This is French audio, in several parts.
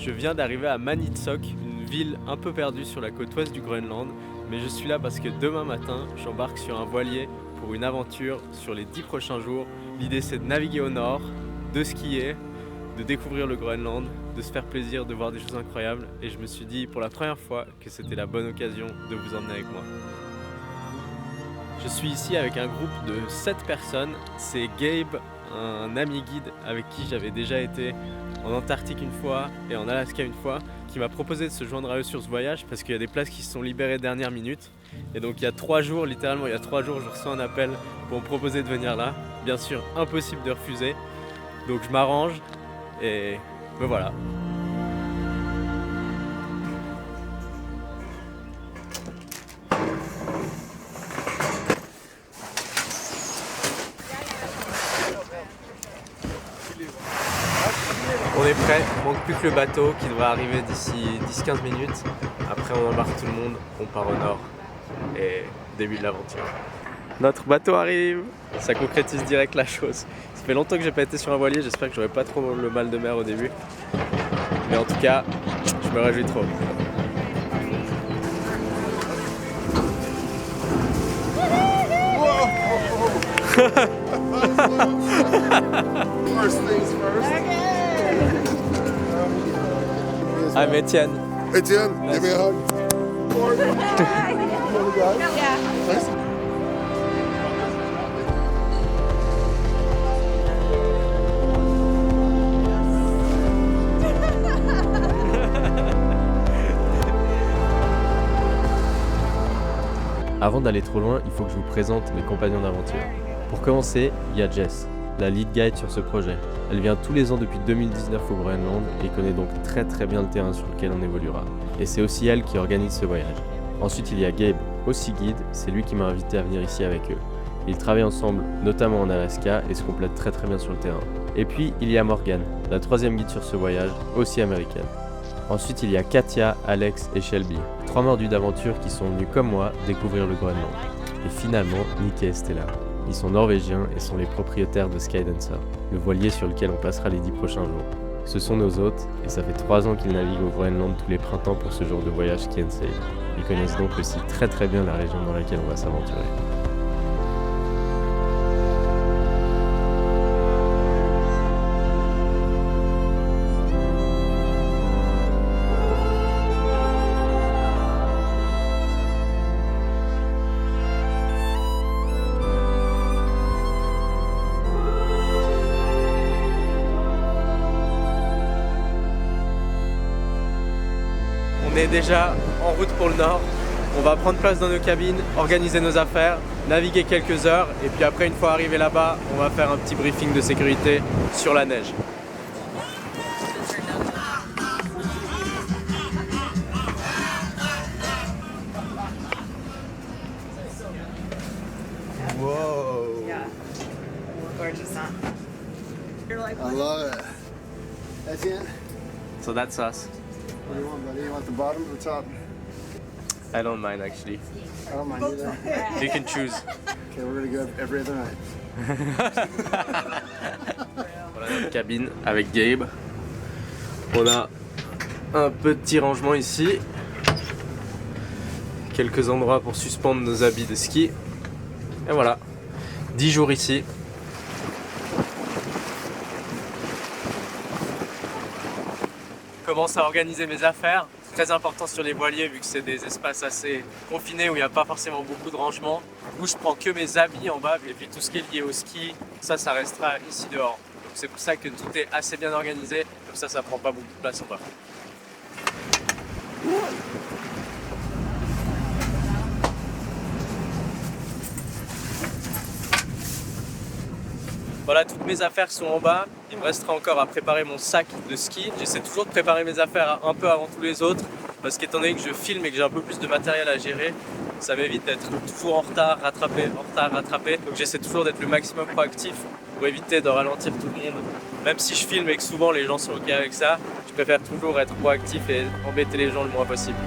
Je viens d'arriver à Maniitsoq, une ville un peu perdue sur la côte ouest du Groenland, mais je suis là parce que demain matin, j'embarque sur un voilier pour une aventure sur les 10 prochains jours. L'idée c'est de naviguer au nord, de skier, de découvrir le Groenland, de se faire plaisir, de voir des choses incroyables, et je me suis dit pour la première fois que c'était la bonne occasion de vous emmener avec moi. Je suis ici avec un groupe de 7 personnes, c'est Gabe, un ami guide avec qui j'avais déjà été en Antarctique une fois et en Alaska une fois, qui m'a proposé de se joindre à eux sur ce voyage parce qu'il y a des places qui se sont libérées dernière minute. Et donc il y a 3 jours, littéralement il y a 3 jours, je reçois un appel pour me proposer de venir là. Bien sûr, impossible de refuser. Donc je m'arrange et me voilà. On est prêt, il manque plus que le bateau qui devrait arriver d'ici 10-15 minutes. Après on embarque tout le monde, on part au nord et début de l'aventure. Notre bateau arrive, ça concrétise direct la chose. Ça fait longtemps que j'ai pas été sur un voilier, j'espère que j'aurai pas trop le mal de mer au début. Mais en tout cas, je me réjouis trop. First things first. I'm Etienne. Etienne, Nice. give me a hug. Yeah. Nice. Avant d'aller trop loin, il faut que je vous présente mes compagnons d'aventure. Pour commencer, il y a Jess, la lead guide sur ce projet. Elle vient tous les ans depuis 2019 au Groenland et connaît donc très bien le terrain sur lequel on évoluera. Et c'est aussi elle qui organise ce voyage. Ensuite, il y a Gabe, aussi guide, c'est lui qui m'a invité à venir ici avec eux. Ils travaillent ensemble, notamment en Alaska, et se complètent très bien sur le terrain. Et puis, il y a Morgan, la troisième guide sur ce voyage, aussi américaine. Ensuite, il y a Katia, Alex et Shelby, 3 mordus d'aventure qui sont venus comme moi découvrir le Groenland. Et finalement, Nick et Stella. Ils sont norvégiens et sont les propriétaires de Skydancer, le voilier sur lequel on passera les 10 prochains jours. Ce sont nos hôtes et ça fait 3 ans qu'ils naviguent au Groenland tous les printemps pour ce genre de voyage ski and sail. Ils connaissent donc aussi très bien la région dans laquelle on va s'aventurer. On est déjà en route pour le nord. On va prendre place dans nos cabines, organiser nos affaires, naviguer quelques heures et puis après, une fois arrivé là-bas, on va faire un petit briefing de sécurité sur la neige. Whoa. Yeah. Gorgeous, huh? You're like, I love it. Etienne, So that's us. what do you want, buddy? You want the bottom or the top? I don't mind actually. I don't mind either. You can choose. Okay, we're gonna go every other night. Voilà notre cabine avec Gabe. On a un petit rangement ici. Quelques endroits pour suspendre nos habits de ski. Et voilà, 10 jours ici. Je commence à organiser mes affaires. C'est très important sur les voiliers vu que c'est des espaces assez confinés où il n'y a pas forcément beaucoup de rangement. Du coup, je prends que mes habits en bas et puis tout ce qui est lié au ski, ça restera ici dehors. Donc c'est pour ça que tout est assez bien organisé. Comme ça prend pas beaucoup de place en bas. Voilà, toutes mes affaires sont en bas. Il me restera encore à préparer mon sac de ski. J'essaie toujours de préparer mes affaires un peu avant tous les autres parce qu'étant donné que je filme et que j'ai un peu plus de matériel à gérer, ça m'évite d'être toujours en retard, rattrapé. Donc j'essaie toujours d'être le maximum proactif pour éviter de ralentir tout le monde. Même si je filme et que souvent les gens sont OK avec ça, je préfère toujours être proactif et embêter les gens le moins possible.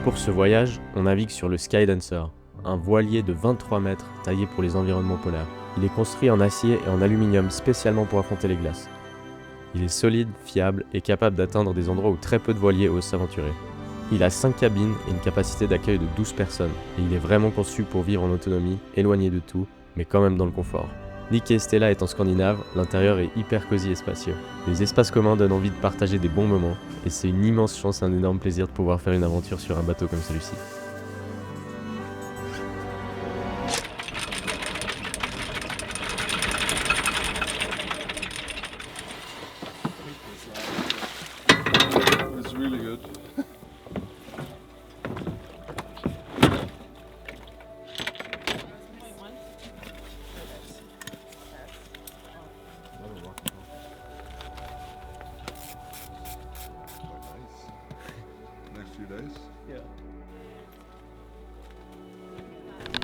Pour ce voyage, on navigue sur le Skydancer, un voilier de 23 mètres taillé pour les environnements polaires. Il est construit en acier et en aluminium spécialement pour affronter les glaces. Il est solide, fiable et capable d'atteindre des endroits où très peu de voiliers osent s'aventurer. Il a 5 cabines et une capacité d'accueil de 12 personnes, et il est vraiment conçu pour vivre en autonomie, éloigné de tout, mais quand même dans le confort. Nick et Stella étant scandinaves, l'intérieur est hyper cosy et spacieux. Les espaces communs donnent envie de partager des bons moments, et c'est une immense chance et un énorme plaisir de pouvoir faire une aventure sur un bateau comme celui-ci. It's really good. Next few days.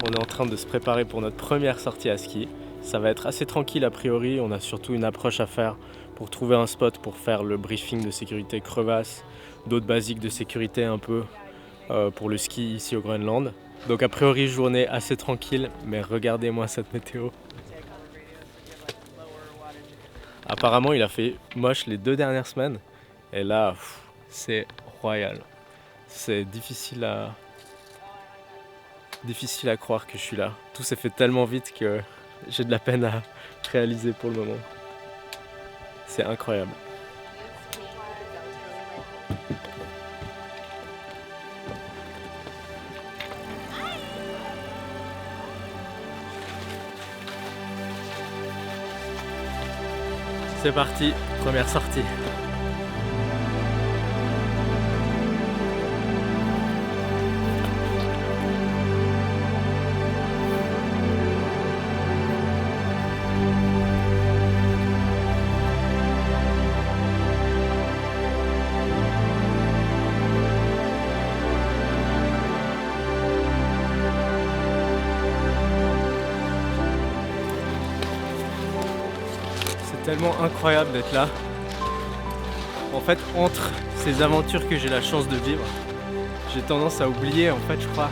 On est en train de se préparer pour notre première sortie à ski. Ça va être assez tranquille a priori, on a surtout une approche à faire pour trouver un spot pour faire le briefing de sécurité crevasse, d'autres basiques de sécurité un peu pour le ski ici au Groenland. Donc a priori journée assez tranquille, mais regardez-moi cette météo. Apparemment il a fait moche les 2 dernières semaines et là c'est royal. C'est difficile à croire que je suis là. Tout s'est fait tellement vite que j'ai de la peine à réaliser pour le moment. C'est incroyable. C'est parti, première sortie. C'est tellement incroyable d'être là. En fait, entre ces aventures que j'ai la chance de vivre, j'ai tendance à oublier, en fait, je crois,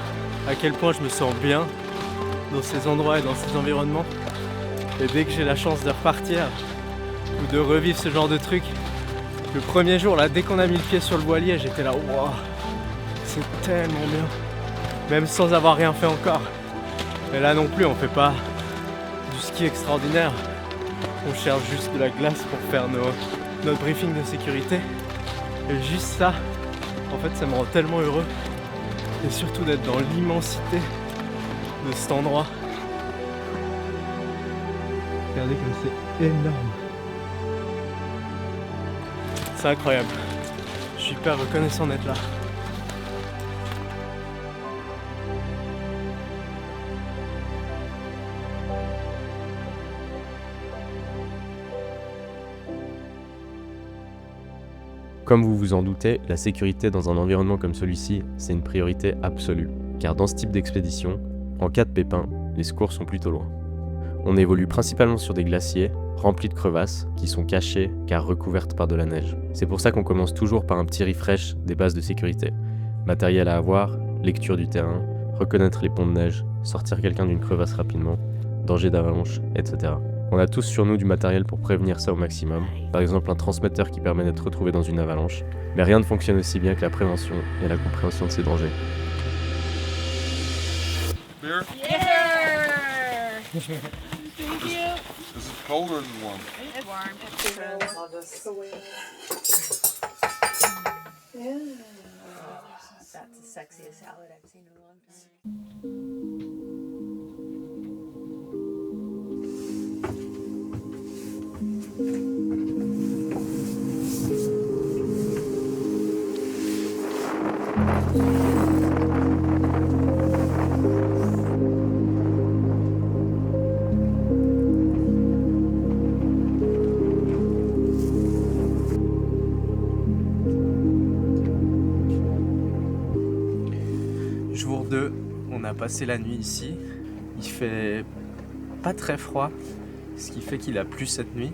à quel point je me sens bien dans ces endroits et dans ces environnements. Et dès que j'ai la chance de repartir ou de revivre ce genre de truc, le premier jour, là, dès qu'on a mis le pied sur le voilier, j'étais là, waouh, c'est tellement bien. Même sans avoir rien fait encore. Mais là non plus, on fait pas du ski extraordinaire. On cherche juste de la glace pour faire notre briefing de sécurité. Et juste ça, en fait, ça me rend tellement heureux. Et surtout d'être dans l'immensité de cet endroit. Regardez comme c'est énorme. C'est incroyable. Je suis hyper reconnaissant d'être là. Comme vous vous en doutez, la sécurité dans un environnement comme celui-ci, c'est une priorité absolue. Car dans ce type d'expédition, en cas de pépin, les secours sont plutôt loin. On évolue principalement sur des glaciers, remplis de crevasses, qui sont cachées car recouvertes par de la neige. C'est pour ça qu'on commence toujours par un petit refresh des bases de sécurité. Matériel à avoir, lecture du terrain, reconnaître les ponts de neige, sortir quelqu'un d'une crevasse rapidement, danger d'avalanche, etc. On a tous sur nous du matériel pour prévenir ça au maximum, par exemple un transmetteur qui permet d'être retrouvé dans une avalanche, mais rien ne fonctionne aussi bien que la prévention et la compréhension de ces dangers. Beer? Yeah! Is it colder than one? It's warm. I'll just... Yeah. That's the sexiest salad I've seen in a long time. Jour 2, on a passé la nuit ici. Il fait pas très froid, ce qui fait qu'il a plu cette nuit.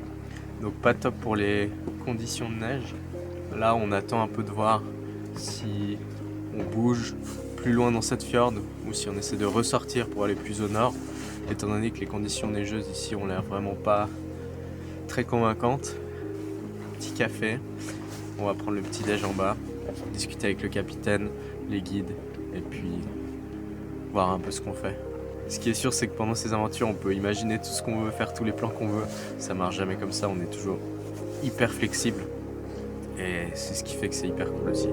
Donc pas top pour les conditions de neige. Là, on attend un peu de voir si on bouge plus loin dans cette fjord ou si on essaie de ressortir pour aller plus au nord, étant donné que les conditions neigeuses ici ont l'air vraiment pas très convaincantes. café. On va prendre le petit déj en bas, discuter avec le capitaine, les guides, et puis voir un peu ce qu'on fait. Ce qui est sûr, c'est que pendant ces aventures, on peut imaginer tout ce qu'on veut, faire tous les plans qu'on veut. Ça marche jamais comme ça, on est toujours hyper flexible. Et c'est ce qui fait que c'est hyper cool aussi.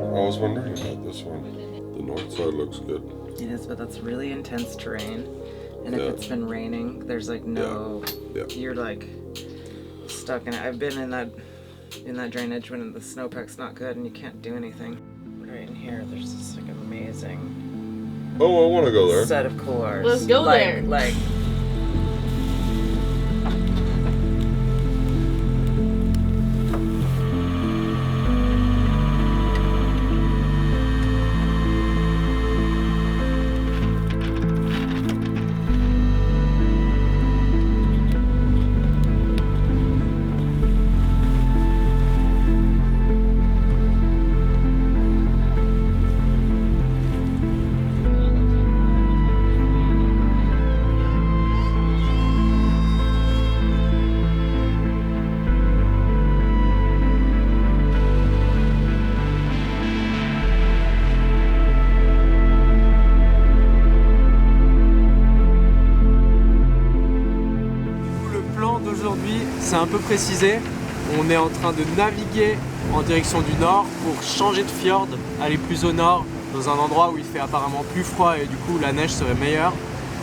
I was wondering about this one. The north side looks good. It is, but that's really intense terrain. And if Yeah. it's been raining, there's like no, Yeah. you're like stuck in it. I've been in that drainage when the snowpack's not good and you can't do anything. Right in here, there's this like amazing Oh, I want to go there. set of course. Let's go there. Like, Le plan d'aujourd'hui, c'est un peu précisé. On est en train de naviguer en direction du nord pour changer de fjord, aller plus au nord, dans un endroit où il fait apparemment plus froid et du coup la neige serait meilleure.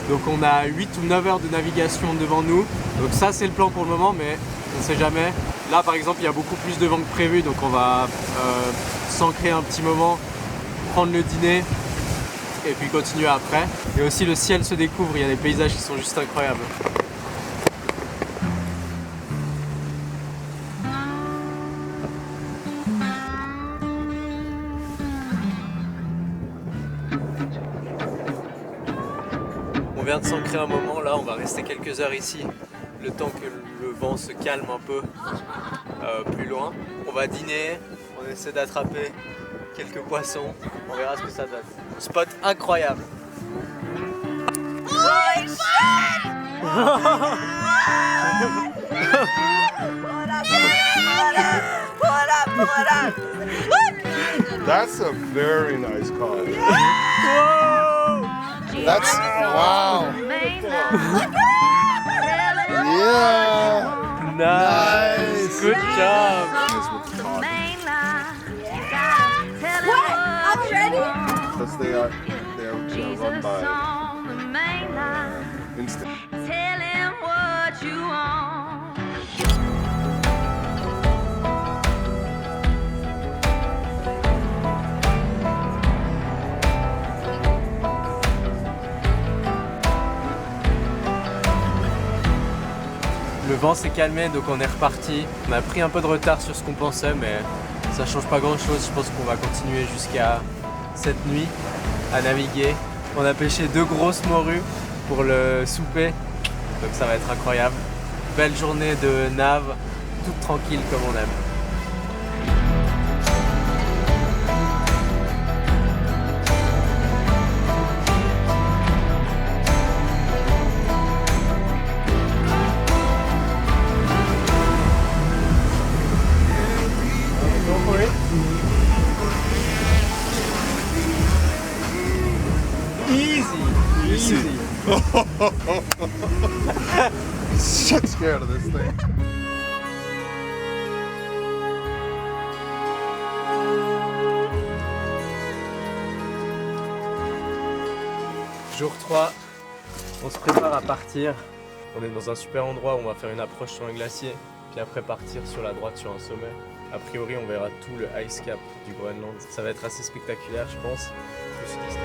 Donc on a 8 ou 9 heures de navigation devant nous. Donc ça c'est le plan pour le moment, mais on ne sait jamais. Là par exemple il y a beaucoup plus de vent que prévu, donc on va s'ancrer un petit moment, prendre le dîner et puis continuer après. Et aussi le ciel se découvre, il y a des paysages qui sont juste incroyables. On vient de s'ancrer un moment, là on va rester quelques heures ici, le temps que le vent se calme un peu plus loin. On va dîner, on essaie d'attraper quelques poissons, on verra ce que ça donne. Spot incroyable. That's a very nice car. That's wow. Yeah. Nice! Good job! Because they are run by instinct. Le vent s'est calmé, donc on est reparti. On a pris un peu de retard sur ce qu'on pensait, mais ça change pas grand chose. Je pense qu'on va continuer jusqu'à cette nuit à naviguer. On a pêché 2 grosses morues pour le souper, donc ça va être incroyable. Belle journée de nav, toute tranquille comme on aime. Easy. Shit scared of this thing. Jour 3, on se prépare à partir. On est dans un super endroit où on va faire une approche sur un glacier, puis après partir sur la droite sur un sommet. A priori, on verra tout le ice cap du Groenland. Ça va être assez spectaculaire, je pense. Je suis testé.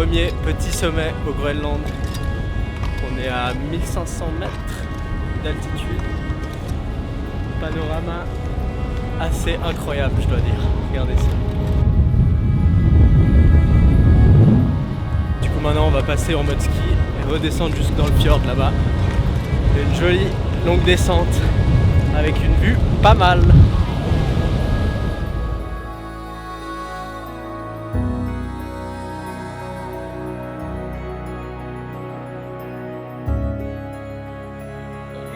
Premier petit sommet au Groenland. On est à 1500 mètres d'altitude. Panorama assez incroyable, je dois dire. Regardez ça. Du coup maintenant on va passer en mode ski et redescendre jusque dans le fjord là-bas. Une jolie longue descente avec une vue pas mal.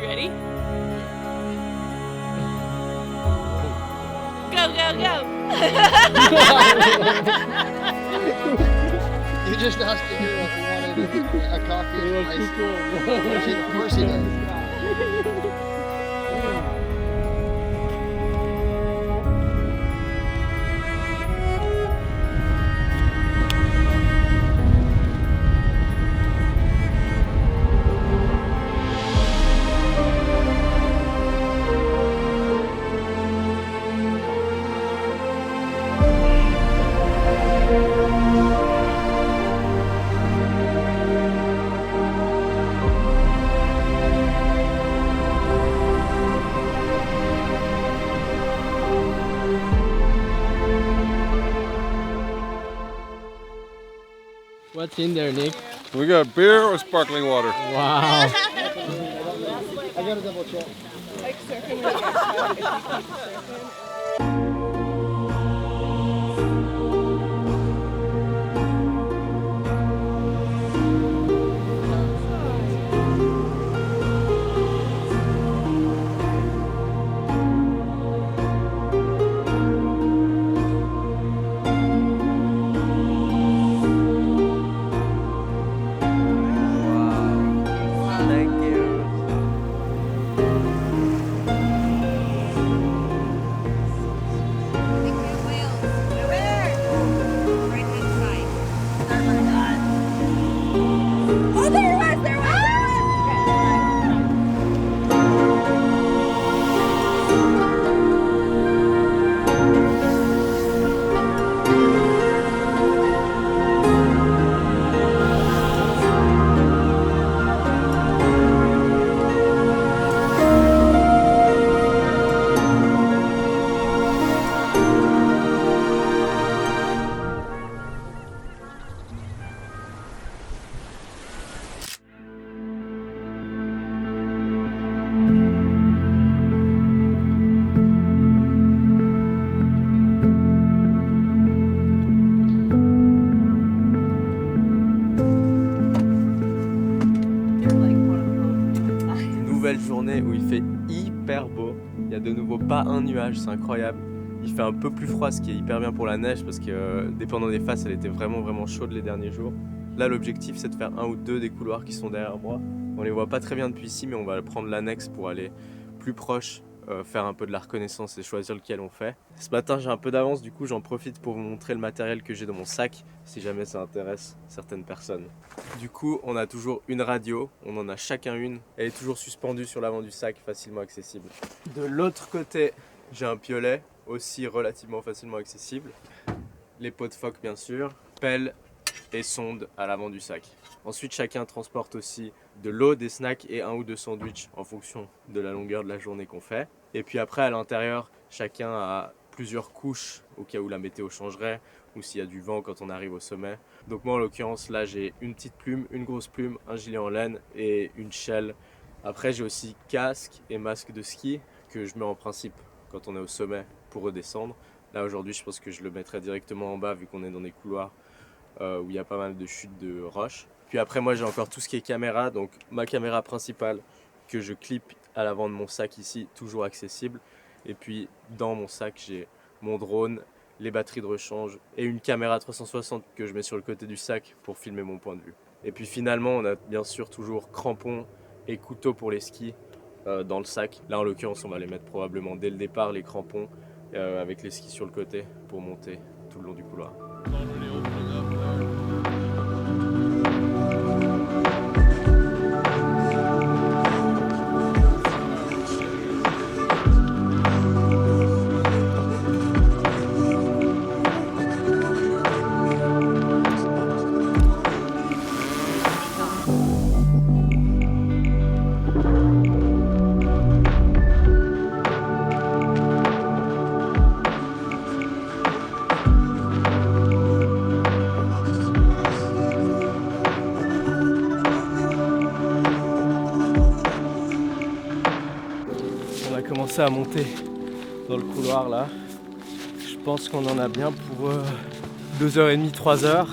You ready? Go, go, go! You just asked the hero if he wanted a coffee and ice. Of course he does. What's in there, Nick? We got beer or sparkling water? Wow. I gotta double check. Like surfing with your child, if you can surf. Thank you. Oh, there was, there was, there was. Nouvelle journée où il fait hyper beau. Il y a de nouveau pas un nuage, c'est incroyable. Il fait un peu plus froid, ce qui est hyper bien pour la neige parce que dépendant des faces, elle était vraiment chaude les derniers jours. Là, l'objectif, c'est de faire un ou deux des couloirs qui sont derrière moi. On les voit pas très bien depuis ici, mais on va prendre l'annexe pour aller plus proche, faire un peu de la reconnaissance et choisir lequel on fait. Ce matin, j'ai un peu d'avance, du coup, j'en profite pour vous montrer le matériel que j'ai dans mon sac, si jamais ça intéresse certaines personnes. Du coup, on a toujours une radio, on en a chacun une. Elle est toujours suspendue sur l'avant du sac, facilement accessible. De l'autre côté, j'ai un piolet, aussi relativement facilement accessible. Les pots de phoque, bien sûr, pelle et sonde à l'avant du sac. Ensuite, chacun transporte aussi de l'eau, des snacks et un ou deux sandwichs en fonction de la longueur de la journée qu'on fait. Et puis après, à l'intérieur, chacun a plusieurs couches au cas où la météo changerait ou s'il y a du vent quand on arrive au sommet. Donc moi, en l'occurrence, là, j'ai une petite plume, une grosse plume, un gilet en laine et une shell. Après, j'ai aussi casque et masque de ski que je mets en principe quand on est au sommet pour redescendre. Là, aujourd'hui, je pense que je le mettrai directement en bas vu qu'on est dans des couloirs où il y a pas mal de chutes de roches. Puis après, moi, j'ai encore tout ce qui est caméra. Donc ma caméra principale que je clippe à l'avant de mon sac ici, toujours accessible. Et puis dans mon sac, j'ai mon drone, les batteries de rechange et une caméra 360 que je mets sur le côté du sac pour filmer mon point de vue. Et puis finalement, on a bien sûr toujours crampons et couteaux pour les skis dans le sac. Là, en l'occurrence, on va les mettre probablement dès le départ, les crampons, avec les skis sur le côté pour monter tout le long du couloir. commencer à monter dans le couloir là. Je pense qu'on en a bien pour 2h30, 3h.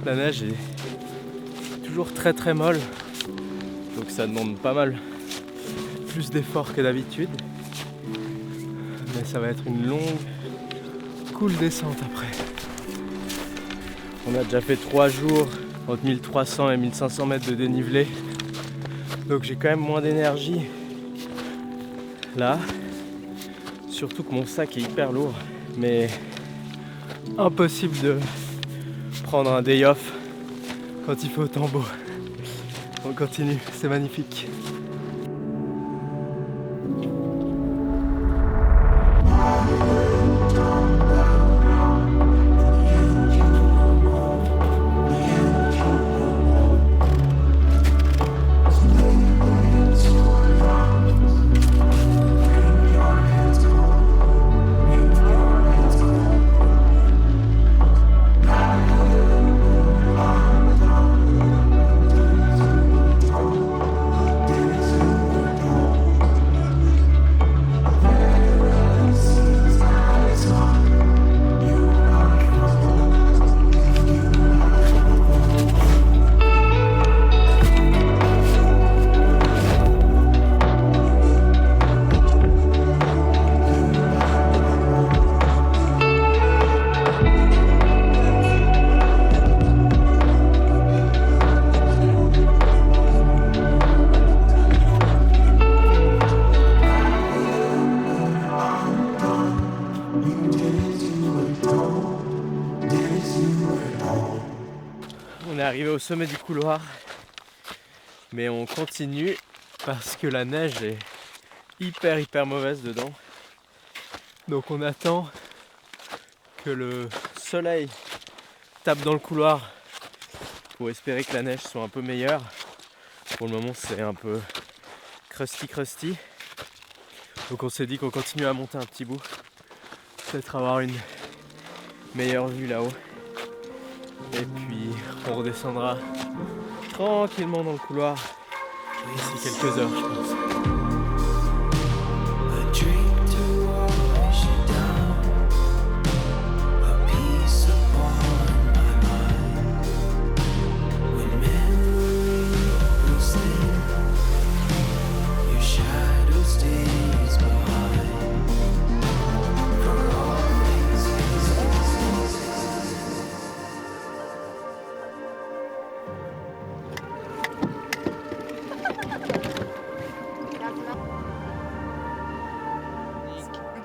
La neige est toujours très très molle, donc ça demande pas mal plus d'efforts que d'habitude. Mais ça va être une longue, cool descente après. On a déjà fait 3 jours entre 1300 et 1500 mètres de dénivelé, donc j'ai quand même moins d'énergie là, surtout que mon sac est hyper lourd, mais impossible de prendre un day off quand il fait autant beau. On continue, c'est magnifique. On est arrivé au sommet du couloir, mais on continue parce que la neige est hyper mauvaise dedans. Donc on attend que le soleil tape dans le couloir pour espérer que la neige soit un peu meilleure. Pour le moment c'est un peu crusty. Donc on s'est dit qu'on continue à monter un petit bout, peut-être avoir une meilleure vue là-haut. Et puis on redescendra tranquillement dans le couloir d'ici quelques heures, je pense.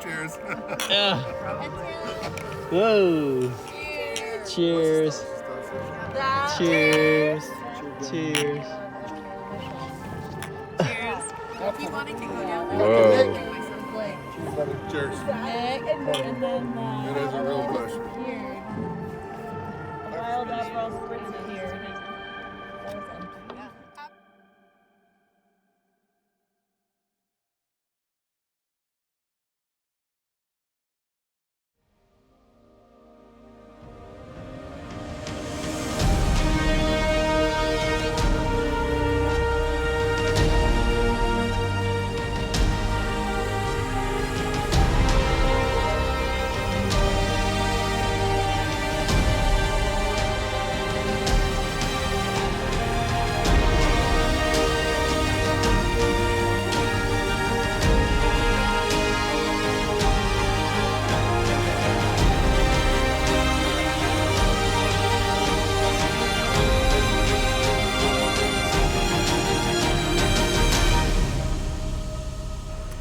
Cheers. Whoa! Cheers! Cheers! Cheers! Keep wanting to go down Whoa. Cheers. And then It is a real pleasure. here. A wild apple spritz here. That was empty.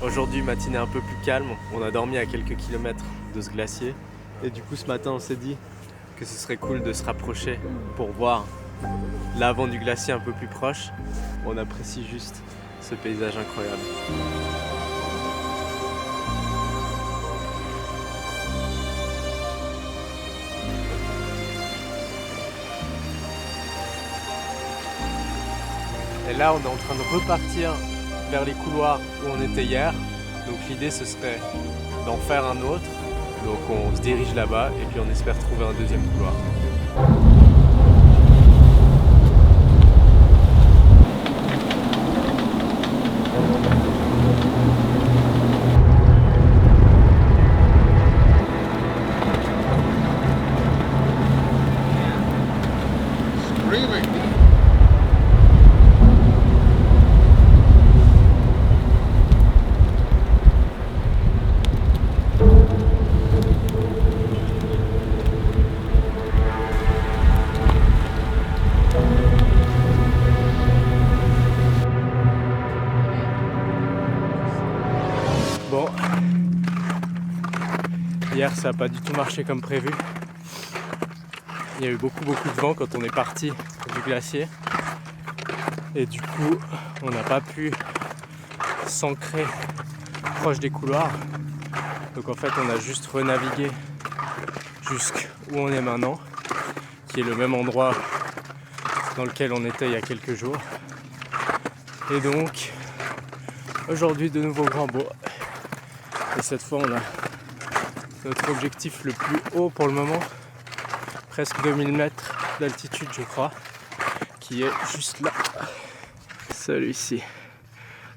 Aujourd'hui, matinée un peu plus calme, on a dormi à quelques kilomètres de ce glacier et du coup ce matin on s'est dit que ce serait cool de se rapprocher pour voir l'avant du glacier un peu plus proche. On apprécie juste ce paysage incroyable. Et là on est en train de repartir vers les couloirs où on était hier. Donc l'idée ce serait d'en faire un autre. Donc on se dirige là-bas et puis on espère trouver un deuxième couloir. Bon, hier ça n'a pas du tout marché comme prévu. Il y a eu beaucoup de vent quand on est parti du glacier. Et du coup, on n'a pas pu s'ancrer proche des couloirs. Donc en fait, on a juste renavigué jusqu'où on est maintenant, qui est le même endroit dans lequel on était il y a quelques jours. Et donc, aujourd'hui, de nouveau grand bot. Et cette fois, on a notre objectif le plus haut pour le moment, presque 2000 mètres d'altitude, je crois, qui est juste là, celui-ci.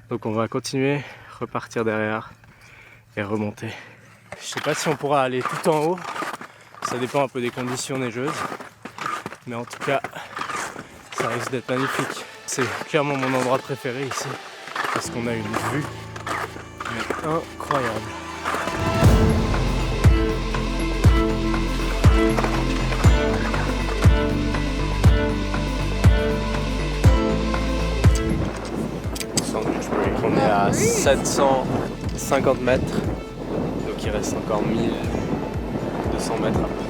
Donc on va continuer, repartir derrière et remonter. Je sais pas si on pourra aller tout en haut, ça dépend un peu des conditions neigeuses, mais en tout cas, ça risque d'être magnifique. C'est clairement mon endroit préféré ici, parce qu'on a une vue incroyable. On est à 750 mètres, donc il reste encore 1200 mètres à peu près.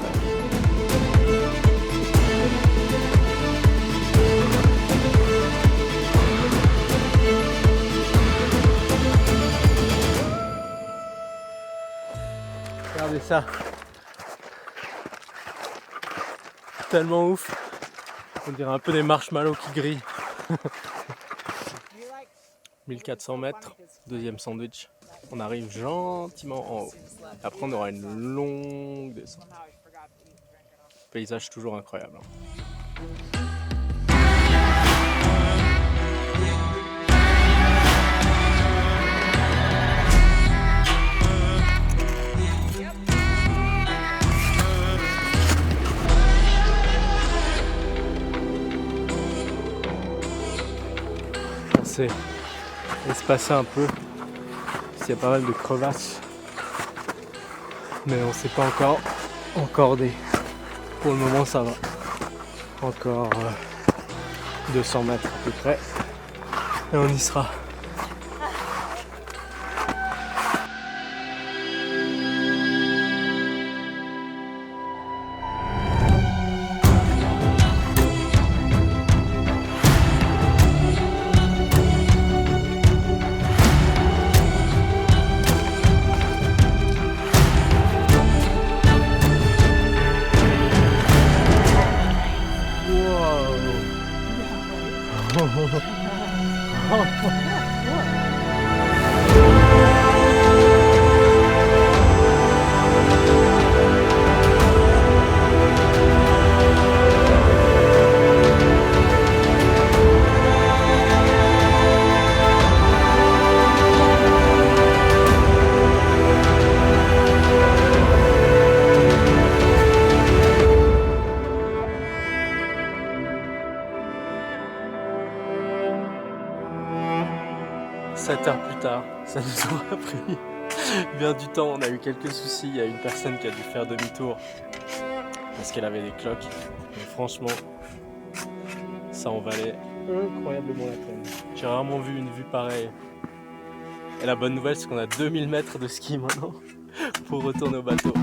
Regardez ça, tellement ouf, on dirait un peu des marshmallows qui grillent. 1400 mètres, deuxième sandwich. On arrive gentiment en haut. Après, on aura une longue descente. Paysage toujours incroyable. C'est espacé un peu, il y a pas mal de crevasses, mais on ne s'est pas encore encordé. Pour le moment ça va, encore 200 mètres à peu près, et on y sera. Plus tard, ça nous aura pris bien du temps, on a eu quelques soucis, il y a une personne qui a dû faire demi-tour parce qu'elle avait des cloques, mais franchement ça en valait incroyablement la peine. J'ai rarement vu une vue pareille, et la bonne nouvelle c'est qu'on a 2000 mètres de ski maintenant pour retourner au bateau.